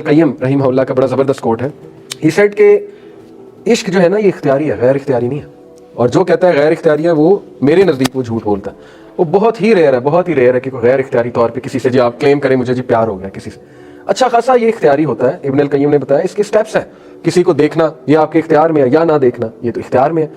कय्यम रहीमहुल्लाह का बड़ा ज़बरदस्त कोट है। ही सेड के इश्क जो है ना ये इख्तियारी है, गैर इख्तियारी नहीं है। और जो कहता है गैर इख्तियारी है वो मेरे नज़दीक वो झूठ बोलता है। वो बहुत ही रेयर है, बहुत ही रेयर है कि कोई गैर इख्तियारी तौर पे किसी से जी आप क्लेम करें मुझे जी प्यार हो गया किसी से। अच्छा खासा ये इख्तियारी होता है। इब्न अल कय्यम ने बताया इसके स्टेप्स हैं। किसी को देखना ये आपके इख्तियार में है, या ना देखना ये तो इख्तियार में है।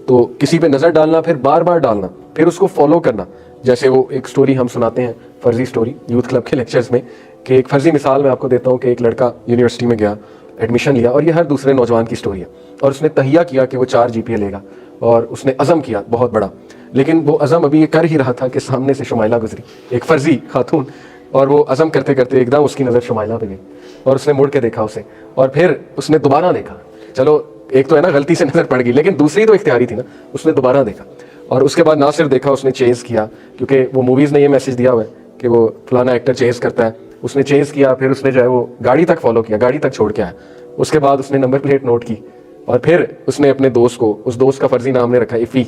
तो किसी पे नज़र डालना, फिर बार बार डालना, फिर उसको फॉलो करना। जैसे वो एक स्टोरी हम सुनाते हैं, फर्जी स्टोरी यूथ क्लब के लेक्चर्स में, कि एक फर्जी मिसाल मैं आपको देता हूँ कि एक लड़का यूनिवर्सिटी में गया, एडमिशन लिया, और ये हर दूसरे नौजवान की स्टोरी है। और उसने तहिया किया कि वो 4 GPA लेगा, और उसने अज़म किया बहुत बड़ा। लेकिन वो अज़म अभी ये कर ही रहा था कि सामने से शुमाइला गुजरी, एक फर्जी खातून, और वो अज़म करते करते एकदम उसकी नज़र शुमाइला पे गई, और उसने मुड़ के देखा उसे, और फिर उसने दोबारा देखा। चलो एक तो है ना गलती से नज़र पड़ गई, लेकिन दूसरी तो इख्तियारी थी ना, उसने दोबारा देखा। और उसके बाद ना सिर्फ देखा, उसने चेज़ किया, क्योंकि वो मूवीज़ ने ये मैसेज दिया हुआ है कि वो फलाना एक्टर चेज़ करता है। उसने चेज़ किया, फिर उसने जो है वो गाड़ी तक फॉलो किया, गाड़ी तक छोड़ के आया। उसके बाद उसने नंबर प्लेट नोट की, और फिर उसने अपने दोस्त को, उस दोस्त का फर्जी नाम ने रखा इफ़ी,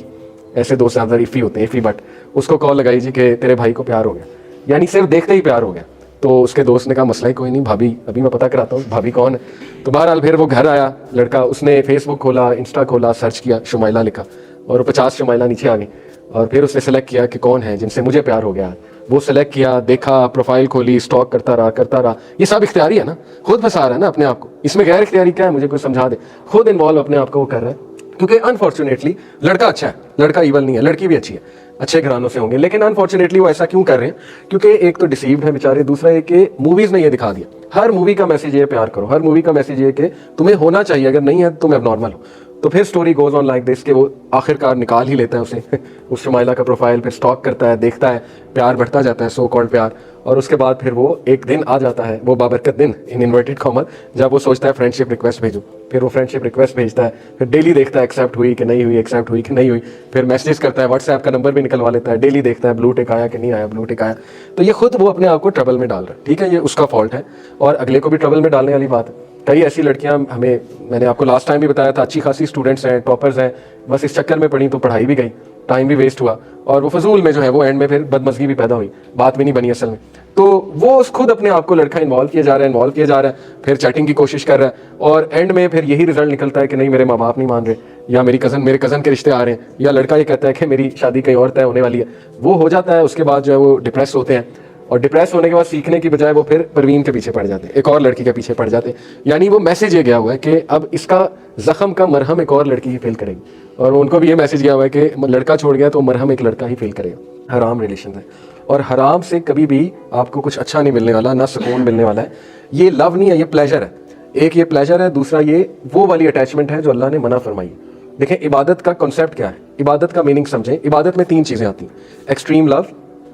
ऐसे दोस्त ज़्यादा इफ़ी होते हैं, इफ़ी बट, उसको कॉल लगाई जी कि तेरे भाई को प्यार हो गया, यानी सिर्फ देखते ही प्यार हो गया। तो उसके दोस्त ने कहा मसला ही कोई नहीं भाभी, अभी मैं पता कराता हूँ भाभी कौन है। तो बहरहाल फिर वो घर आया लड़का, उसने फेसबुक खोला, इंस्टा खोला, सर्च किया, शुमाइला लिखा, और 50 शुमाइला नीचे आ गई। और फिर उसने सेलेक्ट किया कि कौन है जिनसे मुझे प्यार हो गया। वो सेलेक्ट किया, देखा, प्रोफाइल खोली, स्टॉक करता रहा। ये सब इख्तियारी है ना, खुद फंसा रहा है ना अपने आप को। इसमें गैर इख्तियारी क्या है, मुझे कोई समझा दे। खुद इन्वॉल्व अपने आप को वो कर रहा है, क्योंकि अनफॉर्चुनेटली लड़का अच्छा है, लड़का ईवल नहीं है, लड़की भी अच्छी है, अच्छे घरानों से होंगे, लेकिन अनफॉर्चुनेटली वो ऐसा क्यों कर रहे हैं? क्योंकि एक तो डिसीव्ड है बेचारे, दूसरा ये कि मूवीज ने ये दिखा दिया। हर मूवी का मैसेज ये प्यार करो, हर मूवी का मैसेज ये कि तुम्हें होना चाहिए, अगर नहीं है तो तुम एबनॉर्मल हो। तो फिर story goes on like this कि वो आखिरकार निकाल ही लेता है उसे उस शुमाइला का प्रोफाइल, फिर स्टॉक करता है, देखता है, प्यार बढ़ता जाता है, सो कॉल्ड प्यार। और उसके बाद फिर वो एक दिन आ जाता है, वो बाबरकत दिन इन इन्वर्टेड कॉमर, जब वो सोचता है फ्रेंडशिप रिक्वेस्ट भेजूं। फिर वो फ्रेंडशिप रिक्वेस्ट भेजता है, फिर डेली देखता है एक्सेप्ट हुई कि नहीं हुई, एक्सेप्ट हुई कि नहीं हुई। फिर मैसेज करता है, व्हाट्सएप का नंबर भी निकलवा लेता है, डेली देखता है ब्लू टिक आया कि नहीं आया, ब्लू टिक आया। तो ये खुद वो अपने आप को ट्रबल में डाल रहा है। ठीक है, ये उसका फॉल्ट है, और अगले को भी ट्रबल में डालने वाली बात है। कई ऐसी लड़कियां हमें, मैंने आपको लास्ट टाइम भी बताया था, अच्छी खासी स्टूडेंट्स हैं, टॉपर्स हैं, बस इस चक्कर में पढ़ी तो पढ़ाई भी गई, टाइम भी वेस्ट हुआ, और वो फजूल में जो है वो एंड में फिर बदमज़गी भी पैदा हुई, बात भी नहीं बनी असल में। तो वो खुद अपने आप को लड़का इन्वॉल्व किया जा रहा है, फिर चैटिंग की कोशिश कर रहा है, और एंड में फिर यही रिजल्ट निकलता है कि नहीं मेरे माँ बाप नहीं मान रहे, या मेरे कज़न के रिश्ते आ रहे हैं, या लड़का ये कहता है कि मेरी शादी कहीं और तय होने वाली है। वो हो जाता है, उसके बाद जो है वो डिप्रेस होते हैं, और डिप्रेस होने के बाद सीखने की बजाय वो फिर परवीन के पीछे पड़ जाते हैं, एक और लड़की के पीछे पड़ जाते हैं। यानी वो मैसेज ये गया हुआ है कि अब इसका जख्म का मरहम एक और लड़की ही फील करेगी, और उनको भी ये मैसेज गया हुआ है कि लड़का छोड़ गया तो मरहम एक लड़का ही फील करेगा। हराम रिलेशन है, और हराम से कभी भी आपको कुछ अच्छा नहीं मिलने वाला, ना सुकून मिलने वाला है। ये लव नहीं है, ये प्लेजर है। एक ये प्लेजर है, दूसरा ये वो वाली अटैचमेंट है जो अल्लाह ने मना फरमाई। देखें इबादत का कॉन्सेप्ट क्या है, इबादत का मीनिंग समझें। इबादत में 3 चीज़ें आती हैं, एक्सट्रीम लव,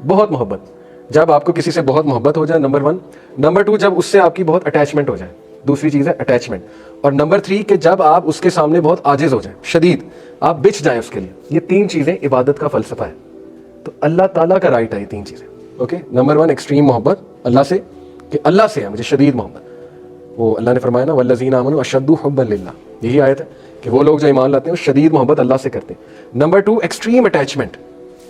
बहुत मोहब्बत, जब आपको किसी से बहुत मोहब्बत हो जाए, नंबर 1। नंबर 2, जब उससे आपकी बहुत अटैचमेंट हो जाए, दूसरी चीज़ है अटैचमेंट। और नंबर 3 कि जब आप उसके सामने बहुत आजिज हो जाए, शदीद, आप बिछ जाए उसके लिए। ये 3 चीज़ें इबादत का फ़लसफ़ा है। तो अल्लाह ताला का राइट है ये 3 चीज़ें। ओके, नंबर 1 एक्सट्रीम मोहब्बत अल्लाह से, कि अल्लाह से है मुझे शदीद मोहब्बत। वो अल्लाह ने फरमाया ना, वल्लज़ीना आमनू अशद्दु हुब्बन लिल्लाह, यही आयत है कि वो लोग जो ईमान लाते हैं वो शदीद मोहब्बत अल्लाह से करते हैं। नंबर 2 एक्सट्रीम अटैचमेंट,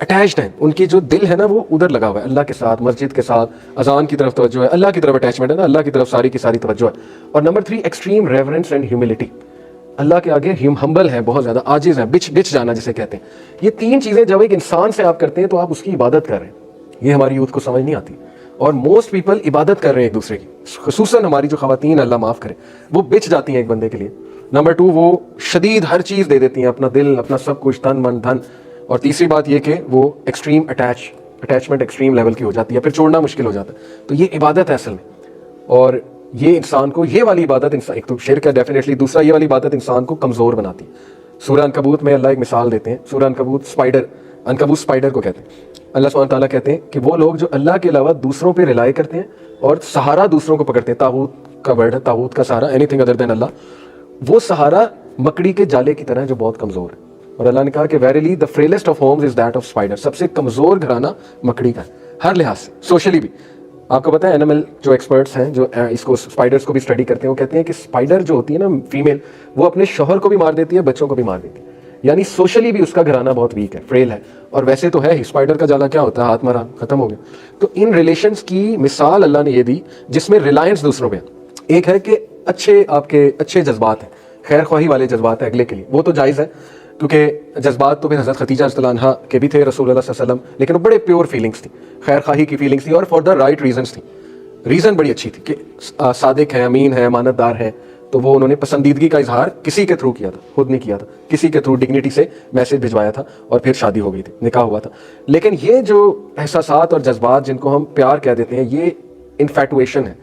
अटैच्ड है, उनकी जो दिल है ना वो उधर लगा हुआ है, अल्लाह के साथ, मस्जिद के साथ, अजान की तरफ तवज्जो है, अल्लाह की तरफ अटैचमेंट है ना, अल्लाह की तरफ सारी की सारी तवज्जो है। और number 3 extreme reverence and humility, Allah के आगे हम्बल है, बहुत ज़्यादा आजिज है, बिछ जाना जिसे कहते हैं। ये 3 चीज़ें जब एक इंसान से आप करते हैं तो आप उसकी इबादत कर रहे हैं। ये हमारी यूथ को समझ नहीं आती, और मोस्ट पीपल इबादत कर रहे हैं एक दूसरे की, खुसूसन हमारी जो खवातीन, अल्लाह माफ़ करे, वो बिछ जाती हैं एक बंदे के लिए। नंबर 2 वो शदीद हर चीज़ दे देती हैं, अपना दिल, अपना सब कुछ, तन मन धन। और तीसरी बात ये कि वो एक्सट्रीम अटैचमेंट एक्सट्रीम लेवल की हो जाती है, फिर छोड़ना मुश्किल हो जाता है। तो ये इबादत है असल में, और ये इंसान को, ये वाली इबादत इंसान, एक तो शिर्क है डेफिनेटली, दूसरा ये वाली इबादत इंसान को कमज़ोर बनाती है। सूरह अनकबूत में अल्लाह एक मिसाल देते हैं, सूरह अनकबूत स्पाइडर को कहते हैं। अल्लाह सुब्हानहू तआला कहते हैं कि वो लोग जो अल्लाह के अलावा दूसरों पे रिलाई करते हैं और सहारा दूसरों को पकड़ते हैं, तागूत का वर्ड है, तागूत का सहारा, एनीथिंग अदर देन अल्लाह, वो सहारा मकड़ी के जाले की तरह जो बहुत कमज़ोर है। और अल्लाह ने कहा कि verily the frailest of homes is that of spider, सबसे कमज़ोर घराना मकड़ी का है, हर लिहाज से, सोशली भी। आपको पता है एनिमल जो एक्सपर्ट्स हैं, जो इसको स्पाइडर्स को भी स्टडी करते हैं, वो कहते हैं कि स्पाइडर जो होती है ना फीमेल, वो अपने शौहर को भी मार देती है, बच्चों को भी मार देती है, यानी सोशली भी उसका घराना बहुत वीक है, फ्रेल है। और वैसे तो है ही, स्पाइडर का जाला क्या होता है, हाथ मारा खत्म हो गया। तो इन रिलेशंस की मिसाल अल्लाह ने ये दी जिसमें रिलायंस दूसरों पे, एक है कि आपके अच्छे जज्बात हैं, खैर ख्वाही वाले जज्बात हैं अगले के लिए, वो तो जायज़ है, क्योंकि जज्बात तो फिर हज़रत खदीजा रज़ियल्लाहु अन्हा के भी थे रसूलुल्लाह सल्लल्लाहु अलैहि वसल्लम, लेकिन वो बड़े प्योर फीलिंग्स थी, खैर ख्वाही की फीलिंग्स थी और फॉर द राइट रीजंस थी। रीज़न बड़ी अच्छी थी कि सादिक है, अमीन है, अमानतदार है, तो वो उन्होंने पसंदीदगी का इजहार किसी के थ्रू किया था, खुद नहीं किया था, किसी के थ्रू डिग्निटी से मैसेज भिजवाया था और फिर शादी हो गई थी, निकाह हुआ था। लेकिन ये जो एहसासात और जज्बात जिनको हम प्यार कह देते हैं, ये इन्फैटुएशन है।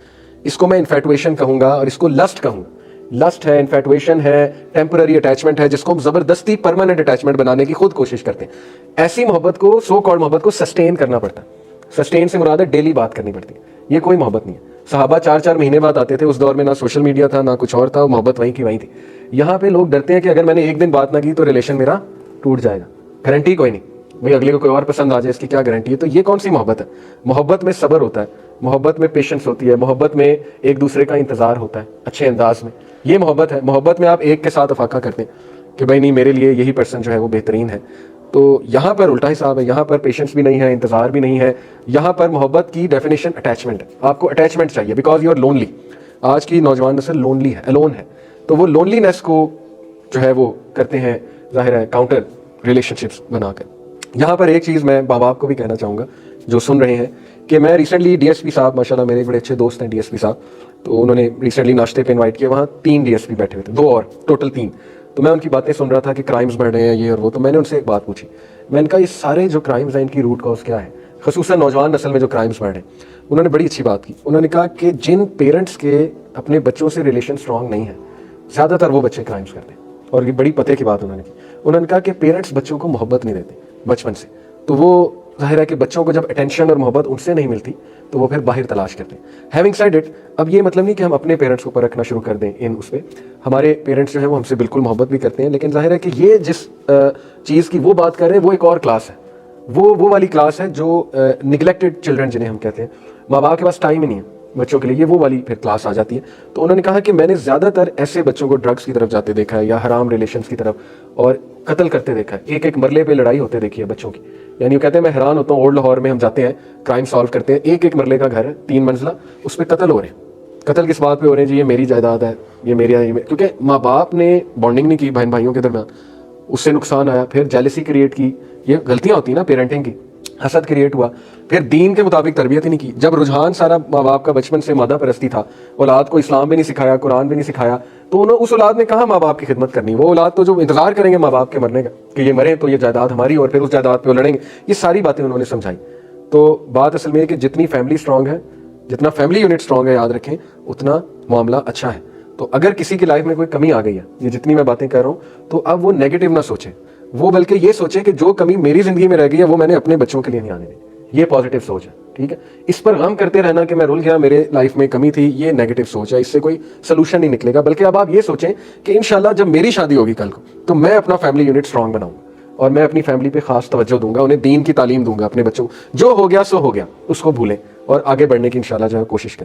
इसको मैं इन्फैटुएशन कहूँगा और इसको लस्ट कहूँगा। लस्ट है, इन्फैटुएशन है, टेम्पररी अटैचमेंट है, जिसको हम ज़बरदस्ती परमानेंट अटैचमेंट बनाने की खुद कोशिश करते हैं। ऐसी मोहब्बत को, सो कॉल्ड मोहब्बत को सस्टेन करना पड़ता है। सस्टेन से मुराद है डेली बात करनी पड़ती है, ये कोई मोहब्बत नहीं है। सहाबा 4-4 महीने बाद आते थे, उस दौर में ना सोशल मीडिया था ना कुछ और था, मोहब्बत वहीं की वहीं थी। यहाँ पे लोग डरते हैं कि अगर मैंने एक दिन बात ना की तो रिलेशन मेरा टूट जाएगा, गारंटी कोई नहीं, भाई अगले को कोई और पसंद आ जाए इसकी क्या गारंटी है। तो ये कौन सी मोहब्बत है? मोहब्बत में सब्र होता है, मोहब्बत में पेशेंस होती है, मोहब्बत में एक दूसरे का इंतजार होता है अच्छे अंदाज में, ये मोहब्बत है। मोहब्बत में आप एक के साथ अफाका करते हैं कि भाई नहीं, मेरे लिए यही पर्सन जो है वो बेहतरीन है। तो यहाँ पर उल्टा हिसाब है, यहाँ पर पेशेंस भी नहीं है, इंतजार भी नहीं है। यहाँ पर मोहब्बत की डेफिनेशन अटैचमेंट है, आपको अटैचमेंट चाहिए बिकॉज यू आर लोनली। आज की नौजवान नस्ल लोनली है, अलोन है, तो वो लोनलीनेस को जो है वो करते हैं, जाहिर है, काउंटर रिलेशनशिप्स बनाकर। यहाँ पर एक चीज़ मैं माँ बाप को भी कहना चाहूँगा जो सुन रहे हैं कि मैं रिसेंटली डीएसपी साहब, माशाल्लाह मेरे बड़े अच्छे दोस्त हैं डीएसपी साहब, तो उन्होंने रिसेंटली नाश्ते पे इनवाइट किया, वहाँ 3 डीएसपी बैठे हुए थे, 2 और टोटल 3। तो मैं उनकी बातें सुन रहा था कि क्राइम्स बढ़ रहे हैं ये और वो। तो मैंने उनसे एक बात पूछी, मैंने कहा ये सारे जो क्राइम्स हैं इनकी रूट कॉज क्या है, खसूसन नौजवान नस्ल में जो क्राइम्स बढ़ रहे हैं। उन्होंने बड़ी अच्छी बात की, उन्होंने कहा कि जिन पेरेंट्स के अपने बच्चों से रिलेशन स्ट्रांग नहीं है, ज़्यादातर वो बच्चे क्राइम्स करते हैं। और ये बड़ी पते की बात उन्होंने की, उन्होंने कहा कि पेरेंट्स बच्चों को मोहब्बत नहीं देते बचपन से, तो वो जाहिर है कि बच्चों को जब अटेंशन और मोहब्बत उनसे नहीं मिलती तो वो फिर बाहर तलाश करते हैं। हैविंग सेड इट, अब ये मतलब नहीं कि हम अपने पेरेंट्स को परखना शुरू कर दें इन उस पर, हमारे पेरेंट्स जो है वो हमसे बिल्कुल मोहब्बत भी करते हैं, लेकिन जाहिर है कि ये जिस चीज़ की वो बात कर रहे हैं वो एक और क्लास है, वो वाली क्लास है जो निगलेक्टेड चिल्ड्रन जिन्हें हम कहते हैं, माँ बाप के पास टाइम ही नहीं है बच्चों के लिए, ये वो वाली फिर क्लास आ जाती है। तो उन्होंने कहा कि मैंने ज़्यादातर ऐसे बच्चों को ड्रग्स की तरफ जाते देखा है या हराम रिलेशंस की तरफ और कत्ल करते देखा है, एक मरले पे लड़ाई होते देखी है बच्चों की। यानी वो कहते हैं मैं हैरान होता हूँ, ओल्ड लाहौर में हम जाते हैं क्राइम सॉल्व करते हैं, एक मरले का घर है 3 मंजिला, उस पर कत्ल हो रहे हैं। कत्ल किस बात पे हो रहे हैं जी? ये मेरी जायदाद है, ये मेरी है, क्योंकि माँ बाप ने बॉन्डिंग नहीं की बहन भाइयों के दरमियान, उससे नुकसान आया, फिर जेलसी क्रिएट की, ये गलतियाँ होती है ना पेरेंटिंग की, हसद क्रिएट हुआ, फिर दीन के मुताबिक तरबियत ही नहीं की। जब रुझान सारा माँ बाप का बचपन से मादा परस्ती था, औलाद को इस्लाम भी नहीं सिखाया, कुरान भी नहीं सिखाया, तो उन्होंने उस औलाद ने कहा माँ बाप की खिदमत करनी। वो औलाद तो जो इंतजार करेंगे माँ बाप के मरने का कि ये मरे तो ये जायदाद हमारी और फिर उस जायदाद पे वो लड़ेंगे, ये सारी बातें उन्होंने समझाई। तो बात असल में है कि जितनी फैमिली स्ट्रांग है, जितना फैमिली यूनिट स्ट्रांग है, याद रखें उतना मामला अच्छा है। तो अगर किसी की लाइफ में कोई कमी आ गई है, ये जितनी मैं बातें कर रहा हूँ, तो अब वो नेगेटिव ना सोचे, वो बल्कि ये सोचे कि जो कमी मेरी जिंदगी में रह गई है वो मैंने अपने बच्चों के लिए नहीं आने दी, ये पॉजिटिव सोच है। ठीक है, इस पर गम करते रहना कि मैं रुल गया, मेरे लाइफ में कमी थी, ये नेगेटिव सोच है, इससे कोई सोल्यूशन नहीं निकलेगा। बल्कि अब आप ये सोचें कि इंशाल्लाह जब मेरी शादी होगी कल को, तो मैं अपना फैमिली यूनिट स्ट्रांग बनाऊंगा और मैं अपनी फैमिली पे खास तवज्जो दूंगा, उन्हें दीन की तालीम दूंगा अपने बच्चों को। जो हो गया सो हो गया, उसको भूलें और आगे बढ़ने की इंशाल्लाह जो है कोशिश करें।